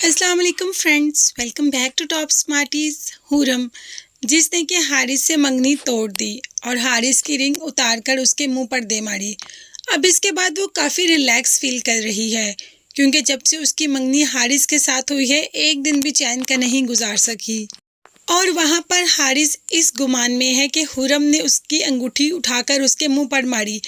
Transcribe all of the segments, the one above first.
अस्सलाम वालेकुम friends, welcome back to top smarties. Huram जिसने कि हारिस से मंगनी तोड़ दी और हारिस की रिंग उतार कर उसके मुंह पर दे मारी। अब इसके बाद वो काफ़ी रिलैक्स फील कर रही है, क्योंकि जब से उसकी मंगनी हारिस के साथ हुई है एक दिन भी चैन का नहीं गुजार सकी। और वहाँ पर हारिस इस गुमान में है कि हुरम ने उसकी अंगूठी उठाकर उसके मुंह पर मारी।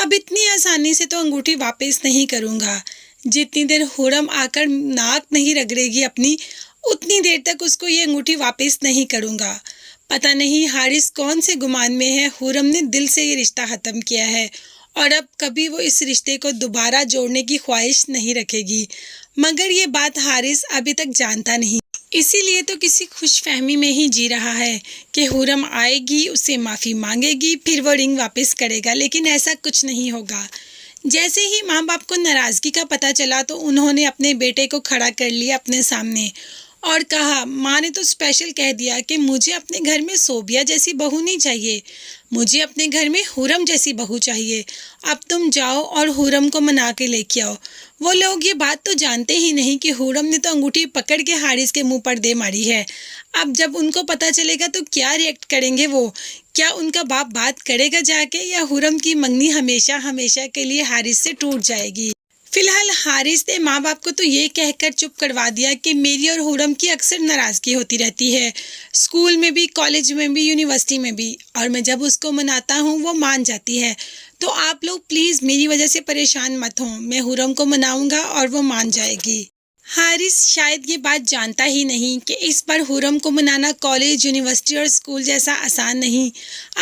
अब इतनी आसानी से तो अंगूठी वापस नहीं करूँगा। जितनी देर हुरम आकर नाक नहीं रगड़ेगी अपनी, उतनी देर तक उसको ये अंगूठी वापस नहीं करूँगा। पता नहीं हारिस कौन से गुमान में है। हुरम ने दिल से ये रिश्ता ख़त्म किया है और अब कभी वो इस रिश्ते को दोबारा जोड़ने की ख्वाहिश नहीं रखेगी, मगर ये बात हारिस अभी तक जानता नहीं। इसीलिए तो किसी खुशफहमी में ही जी रहा है कि हुरम आएगी, उससे माफ़ी मांगेगी, फिर वो रिंग वापस करेगा, लेकिन ऐसा कुछ नहीं होगा। जैसे ही माँ बाप को नाराज़गी का पता चला तो उन्होंने अपने बेटे को खड़ा कर लिया अपने सामने और कहा, माँ ने तो स्पेशल कह दिया कि मुझे अपने घर में सोबिया जैसी बहू नहीं चाहिए, मुझे अपने घर में हुरम जैसी बहू चाहिए। अब तुम जाओ और हुरम को मना के लेके आओ। वो लोग ये बात तो जानते ही नहीं कि हुरम ने तो अंगूठी पकड़ के हारिस के मुंह पर दे मारी है। अब जब उनको पता चलेगा तो क्या रिएक्ट करेंगे वो? क्या उनका बाप बात करेगा जाके, या हुरम की मंगनी हमेशा हमेशा के लिए हारिस से टूट जाएगी? फिलहाल हारिस ने माँ बाप को तो ये कहकर चुप करवा दिया कि मेरी और हुरम की अक्सर नाराज़गी होती रहती है, स्कूल में भी, कॉलेज में भी, यूनिवर्सिटी में भी, और मैं जब उसको मनाता हूँ वो मान जाती है। तो आप लोग प्लीज़ मेरी वजह से परेशान मत हों, मैं हुरम को मनाऊँगा और वो मान जाएगी। हारिस शायद ये बात जानता ही नहीं कि इस बार हुरम को मनाना कॉलेज, यूनिवर्सिटी और स्कूल जैसा आसान नहीं।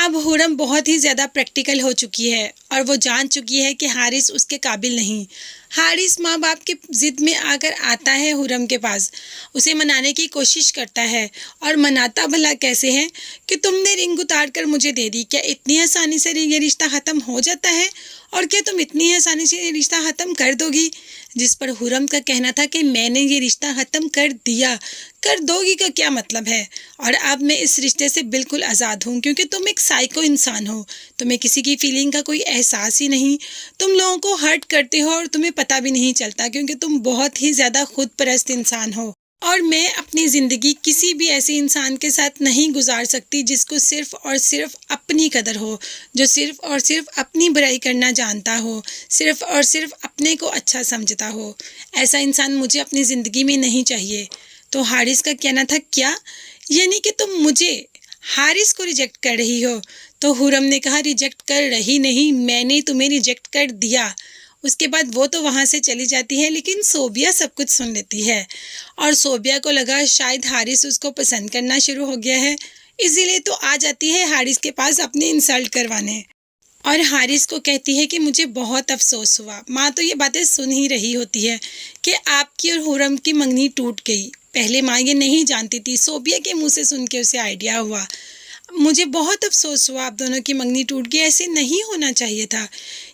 अब हुरम बहुत ही ज़्यादा प्रैक्टिकल हो चुकी है और वो जान चुकी है कि हारिस उसके काबिल नहीं। हारिस माँ बाप की ज़िद में आकर आता है हुरम के पास, उसे मनाने की कोशिश करता है, और मनाता भला कैसे है कि तुमने रिंग उतार कर मुझे दे दी, क्या इतनी आसानी से ये रिश्ता ख़त्म हो जाता है? और क्या तुम इतनी आसानी से ये रिश्ता ख़त्म कर दोगी? जिस पर हुरम का कहना था कि मैंने ये रिश्ता ख़त्म कर दिया। कर दोगी का क्या मतलब है? और अब मैं इस रिश्ते से बिल्कुल आज़ाद हूँ, क्योंकि तुम एक साइको इंसान हो, तुम्हें किसी की फीलिंग का कोई एहसास ही नहीं, तुम लोगों को हर्ट करते हो और तुम्हें पता भी नहीं चलता, क्योंकि तुम बहुत ही ज़्यादा खुद परस्त इंसान हो। और मैं अपनी ज़िंदगी किसी भी ऐसे इंसान के साथ नहीं गुजार सकती जिसको सिर्फ़ और सिर्फ अपनी कदर हो, जो सिर्फ़ और सिर्फ अपनी बुराई करना जानता हो, सिर्फ़ और सिर्फ अपने को अच्छा समझता हो। ऐसा इंसान मुझे अपनी ज़िंदगी में नहीं चाहिए। तो हारिस का कहना था, क्या यानी कि तुम मुझे, हारिस को रिजेक्ट कर रही हो? तो हुरम ने कहा, रिजेक्ट कर रही नहीं, मैंने तुम्हें रिजेक्ट कर दिया। उसके बाद वो तो वहाँ से चली जाती है, लेकिन सोबिया सब कुछ सुन लेती है और सोबिया को लगा शायद हारिस उसको पसंद करना शुरू हो गया है, इसीलिए तो आ जाती है हारिस के पास अपनी इंसल्ट करवाने और हारिस को कहती है कि मुझे बहुत अफसोस हुआ। माँ तो ये बातें सुन ही रही होती है कि आपकी और हुरम की मंगनी टूट गई। पहले माँ ये नहीं जानती थी, सोबिया के मुँह से सुन के उसे आइडिया हुआ। मुझे बहुत अफसोस हुआ, आप दोनों की मंगनी टूट गई, ऐसे नहीं होना चाहिए था।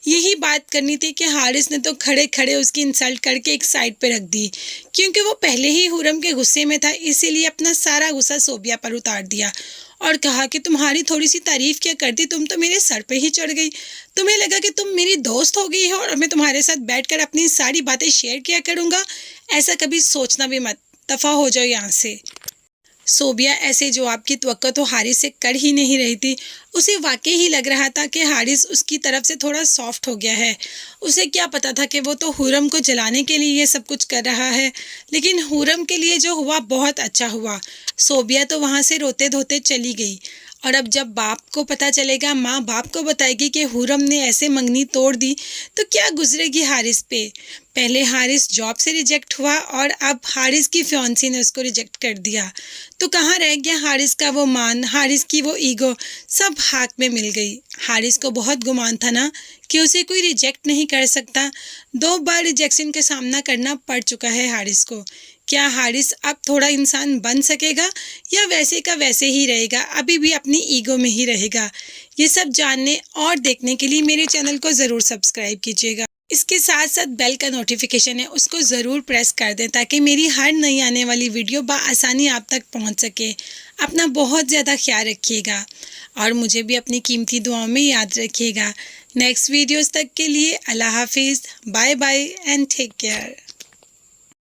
यही बात करनी थी कि हारिस ने तो खड़े खड़े उसकी इंसल्ट करके एक साइड पे रख दी, क्योंकि वो पहले ही हुरम के गुस्से में था, इसीलिए अपना सारा गुस्सा सोबिया पर उतार दिया और कहा कि तुम्हारी थोड़ी सी तारीफ़ क्या कर दी, तुम तो मेरे सर पे ही चढ़ गई। तुम्हें लगा कि तुम मेरी दोस्त हो गई हो और मैं तुम्हारे साथ बैठकर अपनी सारी बातें शेयर किया करूँगा? ऐसा कभी सोचना भी मत, दफ़ा हो जाओ यहाँ से। सोबिया ऐसे जवाब की तवक्को तो हारिस से कर ही नहीं रही थी। उसे वाकई ही लग रहा था कि हारिस उसकी तरफ से थोड़ा सॉफ्ट हो गया है। उसे क्या पता था कि वो तो हुरम को जलाने के लिए ये सब कुछ कर रहा है, लेकिन हुरम के लिए जो हुआ बहुत अच्छा हुआ। सोबिया तो वहाँ से रोते धोते चली गई और अब जब बाप को पता चलेगा, माँ बाप को बताएगी कि हुरम ने ऐसे मंगनी तोड़ दी, तो क्या गुजरेगी हारिस पे। पहले हारिस जॉब से रिजेक्ट हुआ और अब हारिस की फियांसी ने उसको रिजेक्ट कर दिया, तो कहाँ रह गया हारिस का वो मान, हारिस की वो ईगो, सब हाथ में मिल गई। हारिस को बहुत गुमान था ना कि उसे कोई रिजेक्ट नहीं कर सकता। 2 बार रिजेक्शन का सामना करना पड़ चुका है हारिस को। क्या हारिस अब थोड़ा इंसान बन सकेगा या वैसे का वैसे ही रहेगा, अभी भी अपनी ईगो में ही रहेगा? ये सब जानने और देखने के लिए मेरे चैनल को ज़रूर सब्सक्राइब कीजिएगा। इसके साथ साथ बेल का नोटिफिकेशन है, उसको ज़रूर प्रेस कर दें ताकि मेरी हर नई आने वाली वीडियो बआसानी आप तक पहुंच सके। अपना बहुत ज़्यादा ख्याल रखिएगा और मुझे भी अपनी कीमती दुआओं में याद रखिएगा। नेक्स्ट वीडियोस तक के लिए अल्लाह हाफिज़, bye bye and take care.